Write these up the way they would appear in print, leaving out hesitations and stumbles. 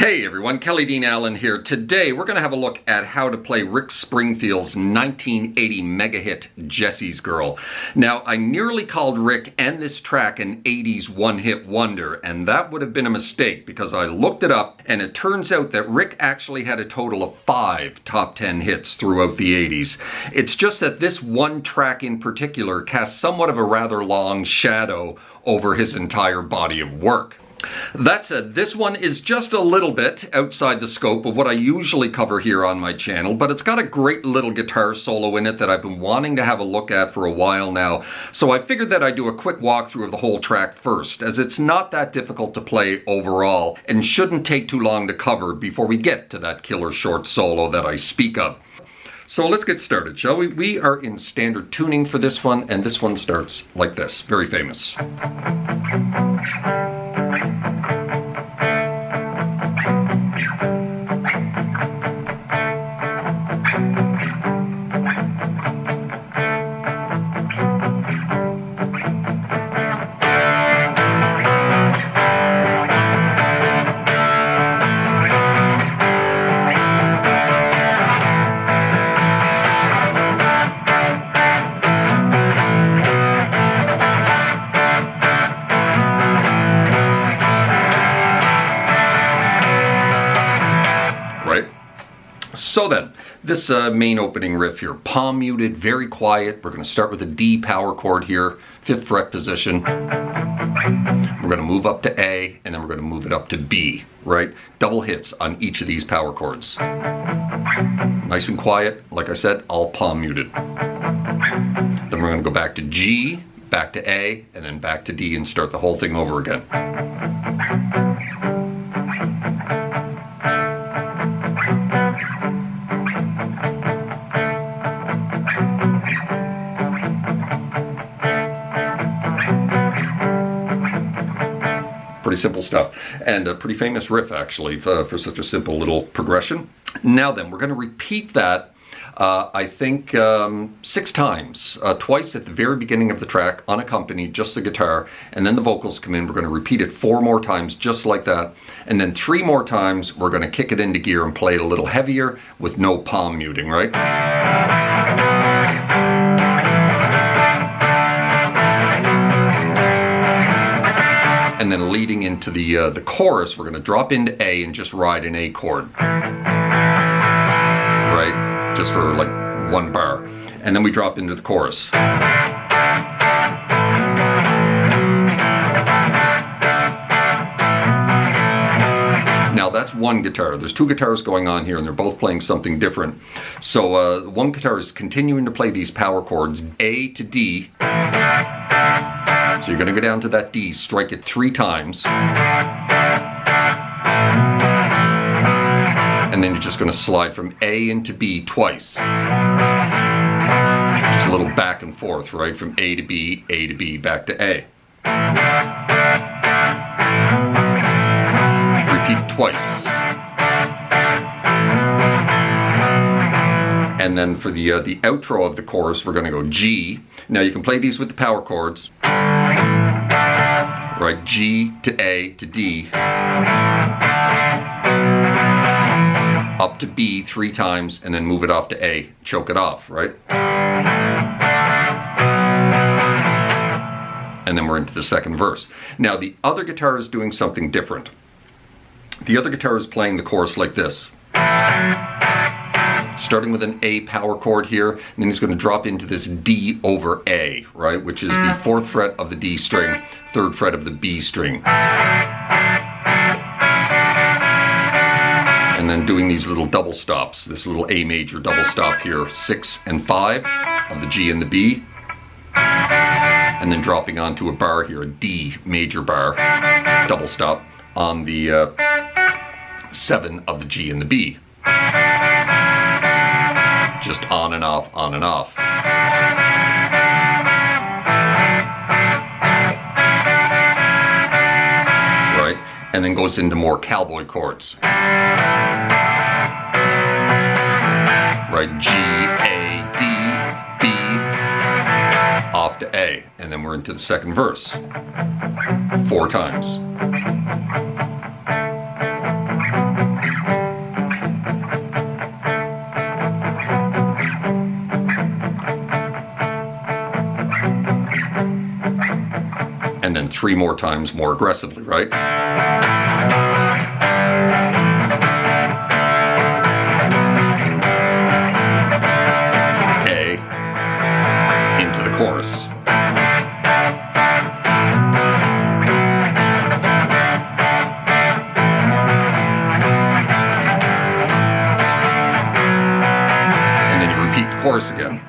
Hey everyone, Kelly Dean Allen here. Today we're going to have a look at how to play Rick Springfield's 1980 mega hit, Jessie's Girl. Now, I nearly called Rick and this track an 80s one-hit wonder, and that would have been a mistake because I looked it up and it turns out that Rick actually had a total of 5 top 10 hits throughout the 80s. It's just that this one track in particular casts somewhat of a rather long shadow over his entire body of work. That said, this one is just a little bit outside the scope of what I usually cover here on my channel, but it's got a great little guitar solo in it that I've been wanting to have a look at for a while now, so I figured that I'd do a quick walkthrough of the whole track first, as it's not that difficult to play overall, and shouldn't take too long to cover before we get to that killer short solo that I speak of. So let's get started, shall we? We are in standard tuning for this one, and this one starts like this, very famous. So then, this main opening riff here, palm muted, very quiet. We're going to start with a D power chord here, 5th fret position. We're going to move up to A, and then we're going to move it up to B, right? Double hits on each of these power chords. Nice and quiet, like I said, all palm muted. Then we're going to go back to G, back to A, and then back to D and start the whole thing over again. Pretty simple stuff, and a pretty famous riff actually for such a simple little progression. Now then, we're going to repeat that I think 6 times, twice at the very beginning of the track, unaccompanied, just the guitar, and then the vocals come in. We're going to repeat it 4 more times just like that, and then 3 more times we're going to kick it into gear and play it a little heavier with no palm muting, right? And then leading into the chorus, we're going to drop into A and just ride an A chord, right? Just for like 1 bar. And then we drop into the chorus. Now that's one guitar. There's 2 guitars going on here and they're both playing something different. So one guitar is continuing to play these power chords, A to D. So you're going to go down to that D, strike it 3 times. And then you're just going to slide from A into B twice. Just a little back and forth, right? From A to B, back to A. Repeat twice. And then for the outro of the chorus, we're going to go G. Now you can play these with the power chords. Right, G to A to D. Up to B 3 times, and then move it off to A. Choke it off, right? And then we're into the second verse. Now the other guitar is doing something different. The other guitar is playing the chorus like this. Starting with an A power chord here, and then he's going to drop into this D over A, right? Which is the 4th fret of the D string, 3rd fret of the B string. And then doing these little double stops, this little A major double stop here, 6 and 5 of the G and the B. And then dropping onto a bar here, a D major bar, double stop on the 7 of the G and the B. Just on and off, on and off. Right? And then goes into more cowboy chords. Right? G, A, D, B, off to A. And then we're into the second verse. 4 times. 3 more times more aggressively, right? A into the chorus. And then you repeat the chorus again.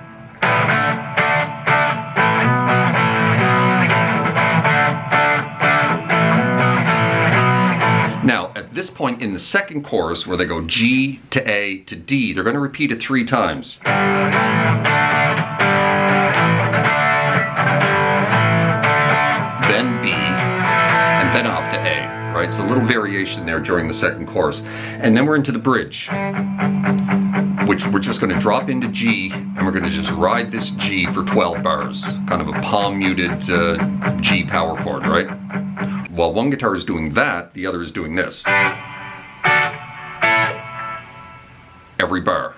Now, at this point in the second chorus, where they go G to A to D, they're going to repeat it 3 times. Then B, and then off to A, right? So a little variation there during the second chorus. And then we're into the bridge, which we're just going to drop into G, and we're going to just ride this G for 12 bars. Kind of a palm-muted G power chord, right? While one guitar is doing that, the other is doing this. Every bar.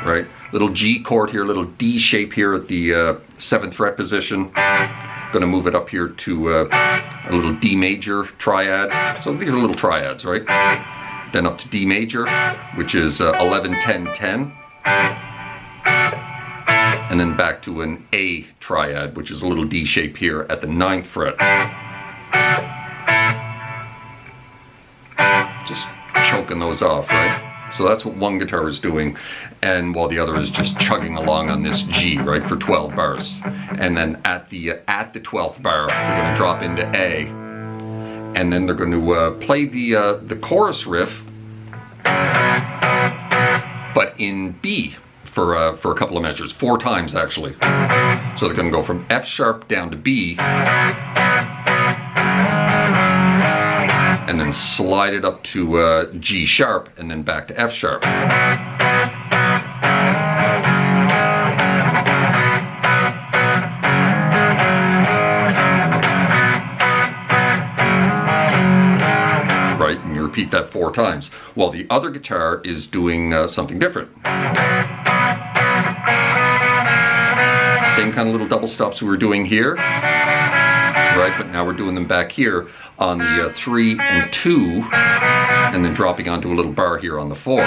Right? Little G chord here, little D shape here at the 7th fret position. Going to move it up here to a little D major triad. So these are little triads, right? Then up to D major, which is 11, 10, 10. And then back to an A triad, which is a little D shape here at the 9th fret. Just choking those off, right? So that's what one guitar is doing, and while the other is just chugging along on this G, right, for 12 bars. And then at the 12th bar, they're going to drop into A, and then they're going to play the chorus riff, but in B. For a couple of measures, 4 times actually. So they're going to go from F sharp down to B, and then slide it up to G sharp, and then back to F sharp. Right, and you repeat that 4 times, while the other guitar is doing something different. Same kind of little double stops we were doing here, right? But now we're doing them back here on the 3 and 2, and then dropping onto a little bar here on the 4.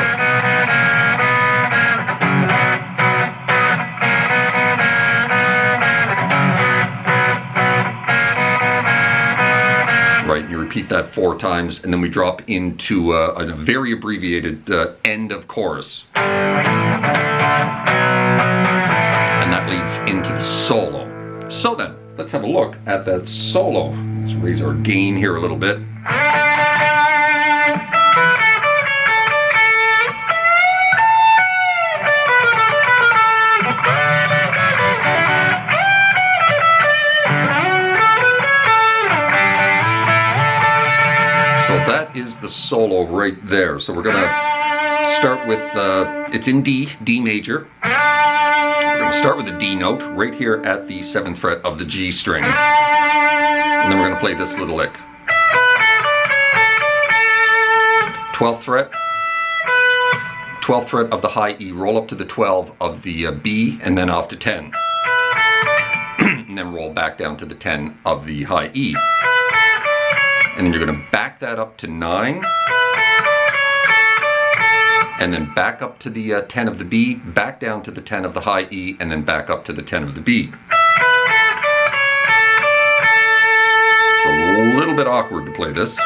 Right, you repeat that 4 times, and then we drop into a very abbreviated end of chorus. And that leads into the solo. So then, let's have a look at that solo. Let's raise our gain here a little bit. So that is the solo right there. So we're going to start with, it's in D, D major. Start with the D note right here at the 7th fret of the G string, and then we're going to play this little lick. 12th fret of the high E, roll up to the 12 of the B, and then off to 10, and then roll back down to the 10 of the high E, and then you're going to back that up to 9, and then back up to the 10 of the B, back down to the 10 of the high E, and then back up to the 10 of the B. It's a little bit awkward to play this.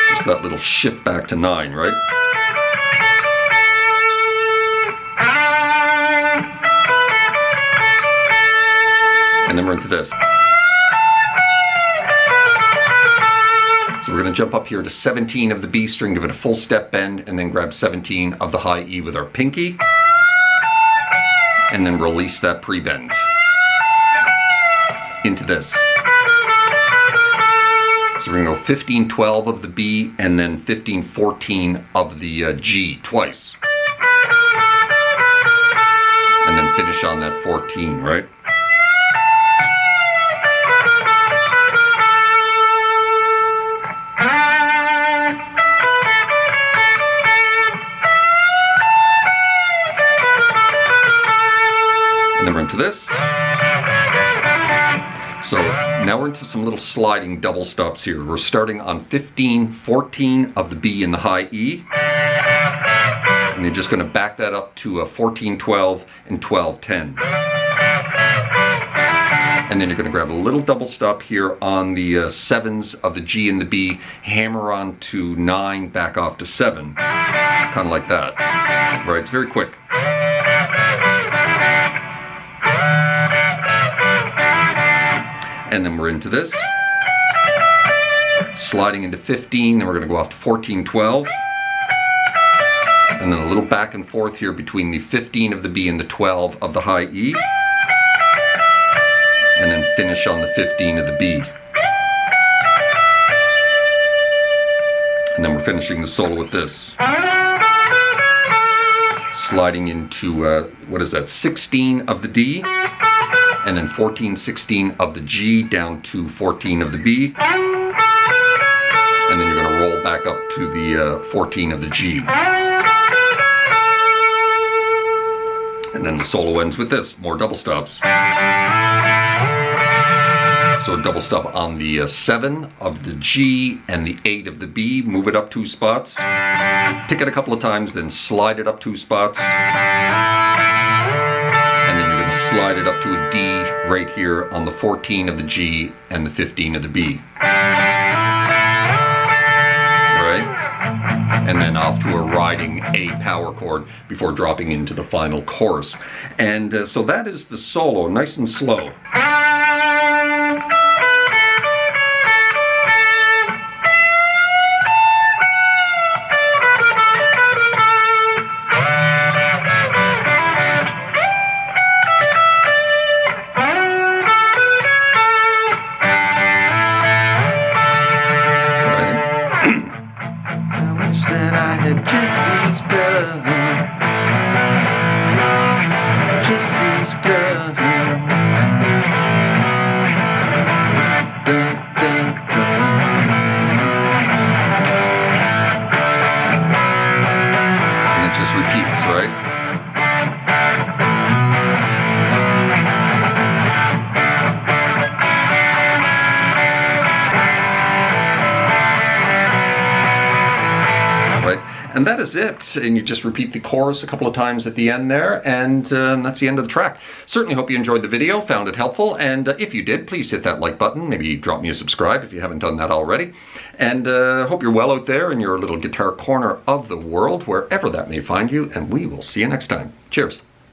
Just that little shift back to 9, right? And then we're into this. So we're going to jump up here to 17 of the B string, give it a full step bend, and then grab 17 of the high E with our pinky, and then release that pre-bend into this. So we're going to go 15, 12 of the B, and then 15, 14 of the G twice. And then finish on that 14, right? into this. So now we're into some little sliding double stops here. We're starting on 15, 14 of the B in the high E. And you're just going to back that up to a 14, 12 and 12, 10. And then you're going to grab a little double stop here on the 7s of the G and the B, hammer on to 9, back off to 7. Kind of like that. Right, it's very quick. And then we're into this. Sliding into 15, then we're going to go off to 14, 12. And then a little back and forth here between the 15 of the B and the 12 of the high E. And then finish on the 15 of the B. And then we're finishing the solo with this. Sliding into, what is that, 16 of the D, and then 14, 16 of the G down to 14 of the B. And then you're going to roll back up to the 14 of the G. And then the solo ends with this, more double stops. So a double stop on the 7 of the G and the 8 of the B, move it up 2 spots, pick it a couple of times, then slide it up 2 spots, and then you're going to slide it up to a D right here on the 14 of the G and the 15 of the B. Right? And then off to a riding A power chord before dropping into the final chorus. And so that is the solo, nice and slow. That I had Jessie's girl, Jessie's girl. Dun, dun, dun. And it just repeats, right? And that is it. And you just repeat the chorus a couple of times at the end there, and that's the end of the track. Certainly hope you enjoyed the video, found it helpful, and if you did, please hit that like button. Maybe drop me a subscribe if you haven't done that already. And hope you're well out there in your little guitar corner of the world, wherever that may find you, and we will see you next time. Cheers.